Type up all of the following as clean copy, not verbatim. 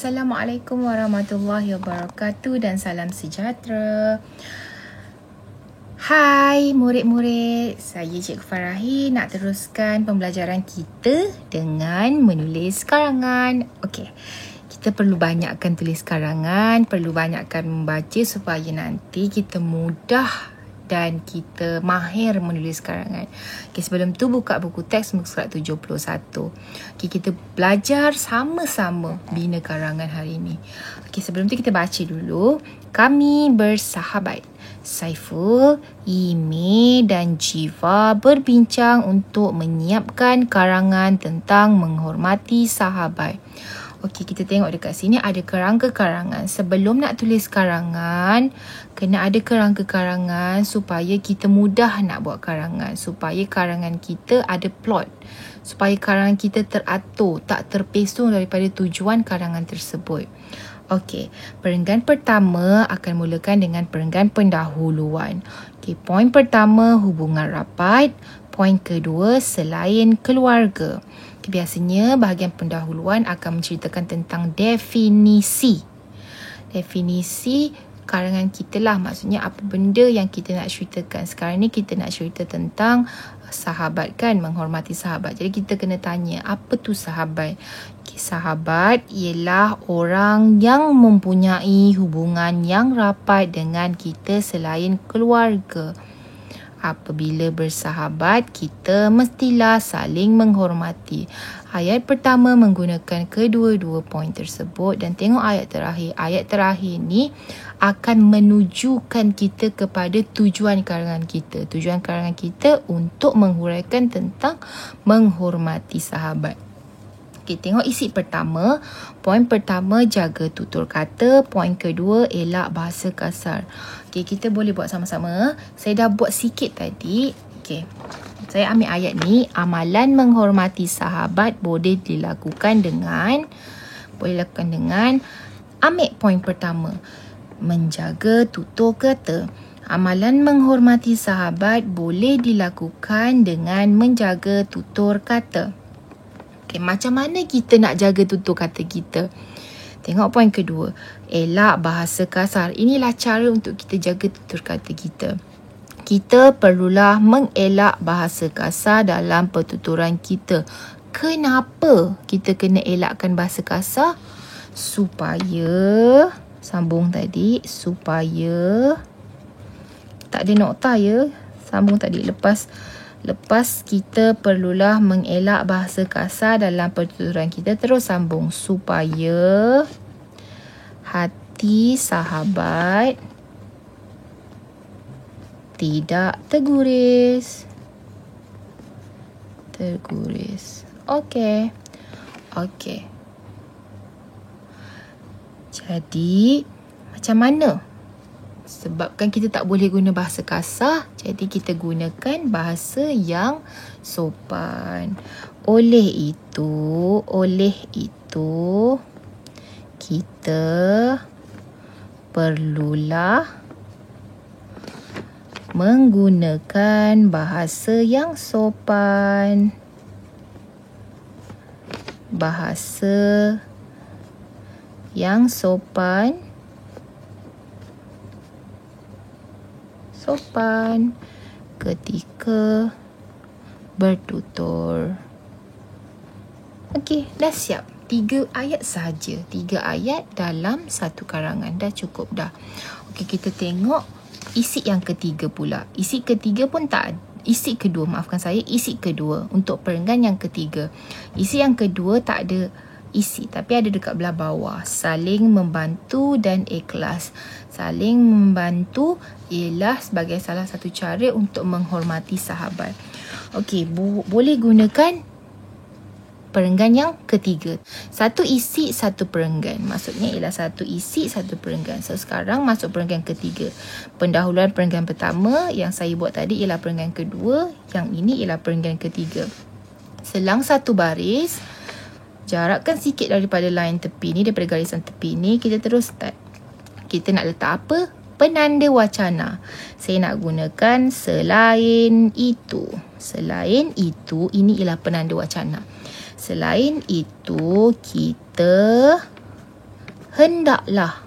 Assalamualaikum warahmatullahi wabarakatuh dan salam sejahtera. Hai murid-murid, saya Cikgu Farahi nak teruskan pembelajaran kita dengan menulis karangan. Okey, kita perlu banyakkan tulis karangan, perlu banyakkan membaca supaya nanti kita mudah dan kita mahir menulis karangan. Okay, sebelum tu buka buku teks muka surat 71. Okay, kita belajar sama-sama bina karangan hari ini. Okay, sebelum tu kita baca dulu. Kami bersahabat. Saiful, Imi dan Jiva berbincang untuk menyiapkan karangan tentang menghormati sahabat. Okey, kita tengok dekat sini ada kerangka karangan. Sebelum nak tulis karangan, kena ada kerangka karangan supaya kita mudah nak buat karangan. Supaya karangan kita ada plot. Supaya karangan kita teratur, tak terpesong daripada tujuan karangan tersebut. Okey, perenggan pertama akan mulakan dengan perenggan pendahuluan. Okey, poin pertama hubungan rapat. Poin kedua selain keluarga. Biasanya bahagian pendahuluan akan menceritakan tentang definisi. Definisi karangan kita lah. Maksudnya apa benda yang kita nak ceritakan. Sekarang ni kita nak cerita tentang sahabat kan. Menghormati sahabat. Jadi kita kena tanya apa tu sahabat. Okay, sahabat ialah orang yang mempunyai hubungan yang rapat dengan kita selain keluarga. Apabila bersahabat, kita mestilah saling menghormati. Ayat pertama menggunakan kedua-dua poin tersebut dan tengok ayat terakhir. Ayat terakhir ni akan menunjukkan kita kepada tujuan karangan kita. Tujuan karangan kita untuk menghuraikan tentang menghormati sahabat. Okay, tengok isi pertama. Poin pertama, jaga tutur kata. Poin kedua, elak bahasa kasar. Okay, kita boleh buat sama-sama. Saya dah buat sikit tadi. Okay, saya ambil ayat ni. Amalan menghormati sahabat boleh dilakukan dengan... Ambil poin pertama. Menjaga tutur kata. Amalan menghormati sahabat boleh dilakukan dengan menjaga tutur kata. Okay, macam mana kita nak jaga tutur kata kita? Tengok poin kedua. Elak bahasa kasar. Inilah cara untuk kita jaga tutur kata kita. Kita perlulah mengelak bahasa kasar dalam pertuturan kita. Kenapa kita kena elakkan bahasa kasar? Supaya, sambung tadi, supaya, tak ada nokta ya. Sambung tadi, Lepas kita perlulah mengelak bahasa kasar dalam pertuturan kita. Terus sambung. Supaya hati sahabat tidak terguris. Okey. Jadi, macam mana? Sebabkan kita tak boleh guna bahasa kasar, jadi kita gunakan bahasa yang sopan. Oleh itu, kita perlulah menggunakan bahasa yang sopan. Bahasa yang sopan ketika bertutur. Okey, dah siap. 3 ayat sahaja. 3 ayat dalam satu karangan. Dah cukup dah. Okey, kita tengok isi yang ketiga pula. Isi kedua untuk perenggan yang ketiga. Isi yang kedua tak ada isi, tapi ada dekat belah bawah. Saling membantu dan ikhlas. Saling membantu ialah sebagai salah satu cara untuk menghormati sahabat. Okey, boleh gunakan perenggan yang ketiga. Satu isi, satu perenggan. Maksudnya ialah satu isi, satu perenggan. So, sekarang masuk perenggan ketiga. Pendahuluan perenggan pertama yang saya buat tadi ialah perenggan kedua. Yang ini ialah perenggan ketiga. Selang satu baris, jarakkan sikit daripada line tepi ni, daripada garisan tepi ni. Kita terus start. Kita nak letak apa? Penanda wacana. Saya nak gunakan selain itu. Selain itu, ini ialah penanda wacana. Selain itu, kita hendaklah.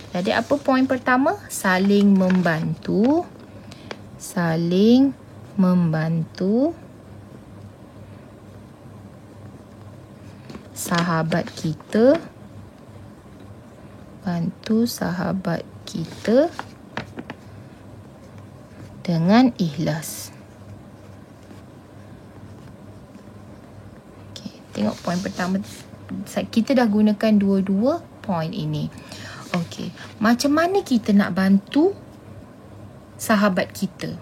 Jadi apa poin pertama? Saling membantu. Saling membantu sahabat kita. Bantu sahabat kita dengan ikhlas. Okay, tengok poin pertama. Kita dah gunakan dua-dua poin ini. Okey, macam mana kita nak bantu sahabat kita?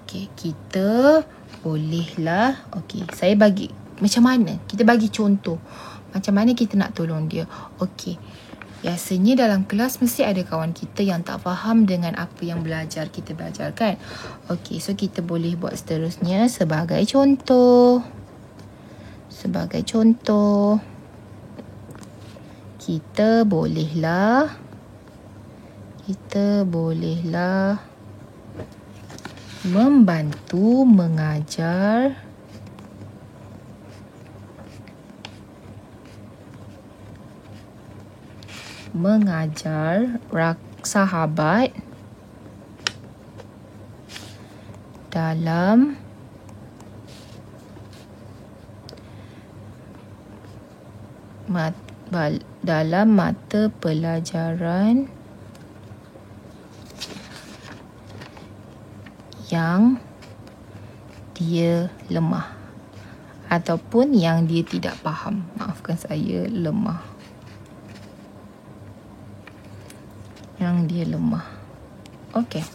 Okey, kita bolehlah. Okey, saya bagi macam mana? Kita bagi contoh. Macam mana kita nak tolong dia? Okey. Biasanya dalam kelas mesti ada kawan kita yang tak faham dengan apa yang kita belajar kan? Okey, so kita boleh buat seterusnya sebagai contoh. Sebagai contoh, kita bolehlah membantu mengajar sahabat dalam mata pelajaran yang dia lemah ataupun yang dia tidak faham. Maafkan saya, lemah. Yang dia lemah. Okey.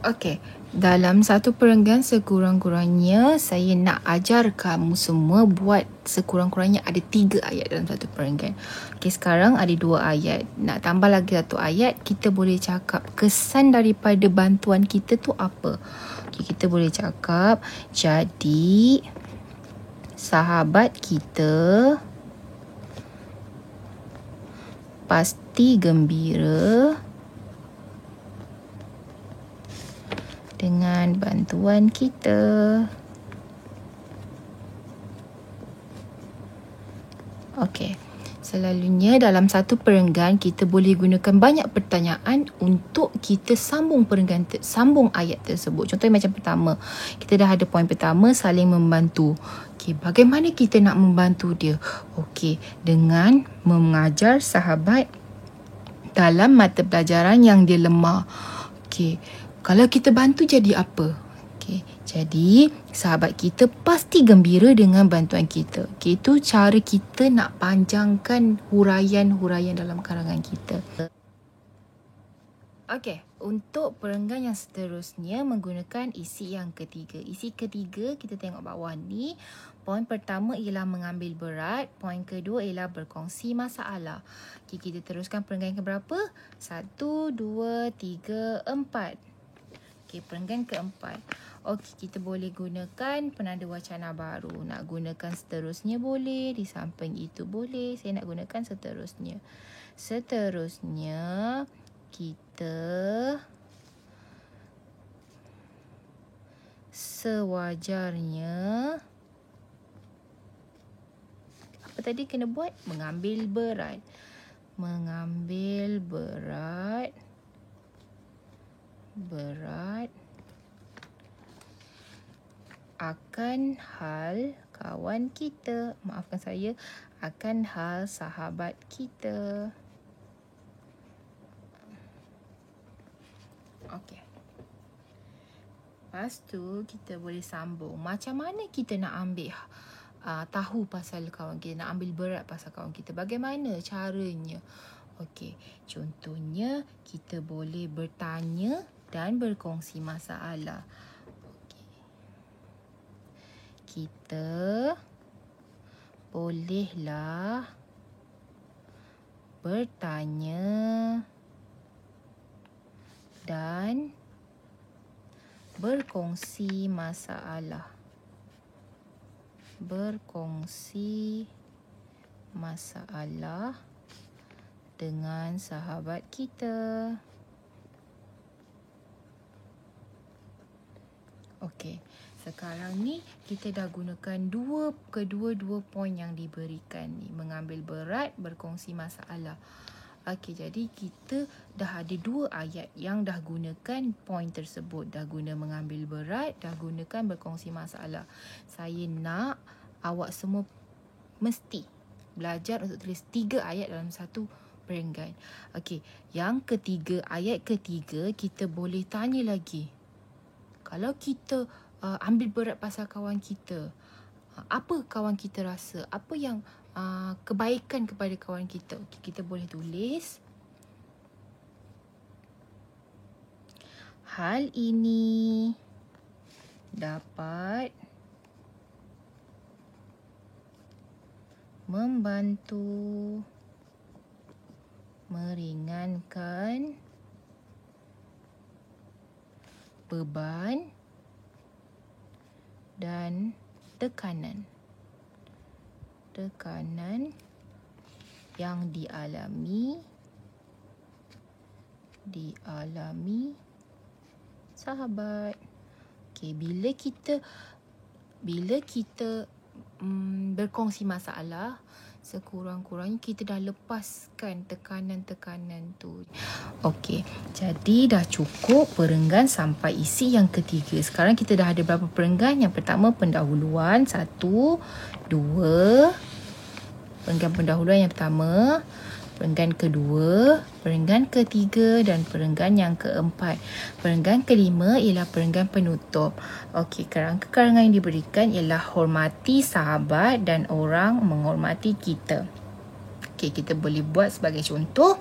Okey. Dalam satu perenggan sekurang-kurangnya saya nak ajar kamu semua buat sekurang-kurangnya ada 3 ayat dalam satu perenggan. Okey, sekarang ada 2 ayat. Nak tambah lagi 1 ayat, kita boleh cakap kesan daripada bantuan kita tu apa. Okey, kita boleh cakap, jadi sahabat kita pasti gembira dengan bantuan kita. Okey. Selalunya dalam satu perenggan kita boleh gunakan banyak pertanyaan untuk kita sambung sambung ayat tersebut. Contohnya macam pertama, kita dah ada poin pertama, saling membantu. Okey, bagaimana kita nak membantu dia? Okey, dengan mengajar sahabat dalam mata pelajaran yang dia lemah. Okey, kalau kita bantu jadi apa? Okey, jadi sahabat kita pasti gembira dengan bantuan kita. Okey, itu cara kita nak panjangkan huraian-huraian dalam karangan kita. Okey, untuk perenggan yang seterusnya menggunakan isi yang ketiga. Isi ketiga kita tengok bawah ni. Poin pertama ialah mengambil berat. Poin kedua ialah berkongsi masalah. Okey, kita teruskan perenggan ke berapa? 1, 2, 3, 4. Okey, perenggan keempat. Okey, kita boleh gunakan penanda wacana baru. Nak gunakan seterusnya boleh. Di samping itu boleh. Saya nak gunakan seterusnya. Seterusnya, kita sewajarnya apa tadi kena buat? Mengambil berat. Mengambil berat akan hal kawan kita. Maafkan saya, akan hal sahabat kita. Okey. Lepas tu kita boleh sambung. Macam mana kita nak ambil tahu pasal kawan kita, nak ambil berat pasal kawan kita? Bagaimana caranya? Okey, contohnya kita boleh bertanya dan berkongsi masalah. Okey. Kita bolehlah bertanya dan berkongsi masalah. Berkongsi masalah dengan sahabat kita. Okey. Sekarang ni kita dah gunakan kedua-dua poin yang diberikan ni. Mengambil berat, berkongsi masalah. Okey, jadi kita dah ada 2 ayat yang dah gunakan poin tersebut. Dah guna mengambil berat, dah gunakan berkongsi masalah. Saya nak awak semua mesti belajar untuk tulis 3 ayat dalam satu perenggan. Okey, yang ketiga, ayat ketiga kita boleh tanya lagi. Kalau kita ambil berat pasal kawan kita, apa kawan kita rasa? Apa yang kebaikan kepada kawan kita? Okay, kita boleh tulis. Hal ini dapat membantu meringankan beban dan tekanan yang dialami sahabat. Okey, bila kita berkongsi masalah, sekurang-kurangnya kita dah lepaskan tekanan-tekanan tu. Okey, jadi dah cukup perenggan sampai isi yang ketiga. Sekarang kita dah ada berapa perenggan? Yang pertama pendahuluan, 1, 2. Perenggan pendahuluan yang pertama, perenggan kedua, perenggan ketiga dan perenggan yang keempat. Perenggan kelima ialah perenggan penutup. Okey, kerangka-karangan yang diberikan ialah hormati sahabat dan orang menghormati kita. Okey, kita boleh buat sebagai contoh.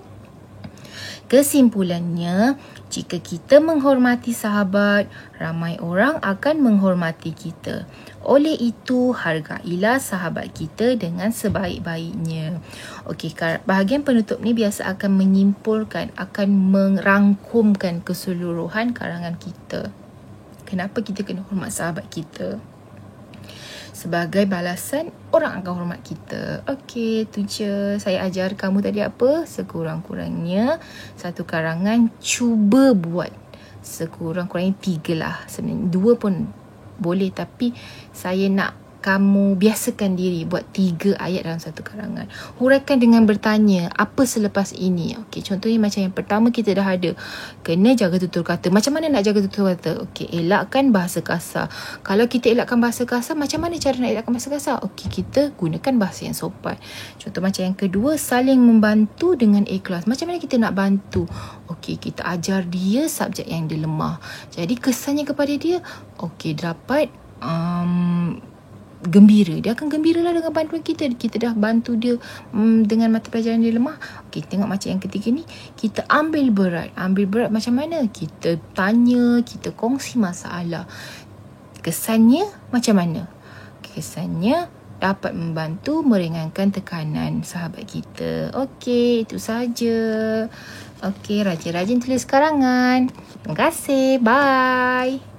Kesimpulannya, jika kita menghormati sahabat, ramai orang akan menghormati kita. Oleh itu, hargailah sahabat kita dengan sebaik-baiknya. Okey, bahagian penutup ni biasa akan menyimpulkan, akan merangkumkan keseluruhan karangan kita. Kenapa kita kena hormat sahabat kita? Sebagai balasan, orang akan hormat kita. Okey, tu je. Saya ajar kamu tadi apa? Sekurang-kurangnya satu karangan cuba buat. Sekurang-kurangnya 3 lah. Sebenarnya 2 pun boleh, tapi saya nak kamu biasakan diri buat 3 ayat dalam satu karangan. Huraikan dengan bertanya, apa selepas ini? Okey, contohnya macam yang pertama kita dah ada. Kena jaga tutur kata. Macam mana nak jaga tutur kata? Okey, elakkan bahasa kasar. Kalau kita elakkan bahasa kasar, macam mana cara nak elakkan bahasa kasar? Okey, kita gunakan bahasa yang sopan. Contoh macam yang kedua, saling membantu dengan ikhlas. Macam mana kita nak bantu? Okey, kita ajar dia subjek yang dia lemah. Jadi kesannya kepada dia, okey, dapat gembira. Dia akan gembira lah dengan bantuan kita. Kita dah bantu dia dengan mata pelajaran dia lemah. Okey, tengok macam yang ketiga ni, kita ambil berat. Ambil berat macam mana? Kita tanya, kita kongsi masalah. Kesannya macam mana? Kesannya dapat membantu meringankan tekanan sahabat kita. Okey, itu saja. Okey, rajin-rajin tulis karangan. Terima kasih. Bye.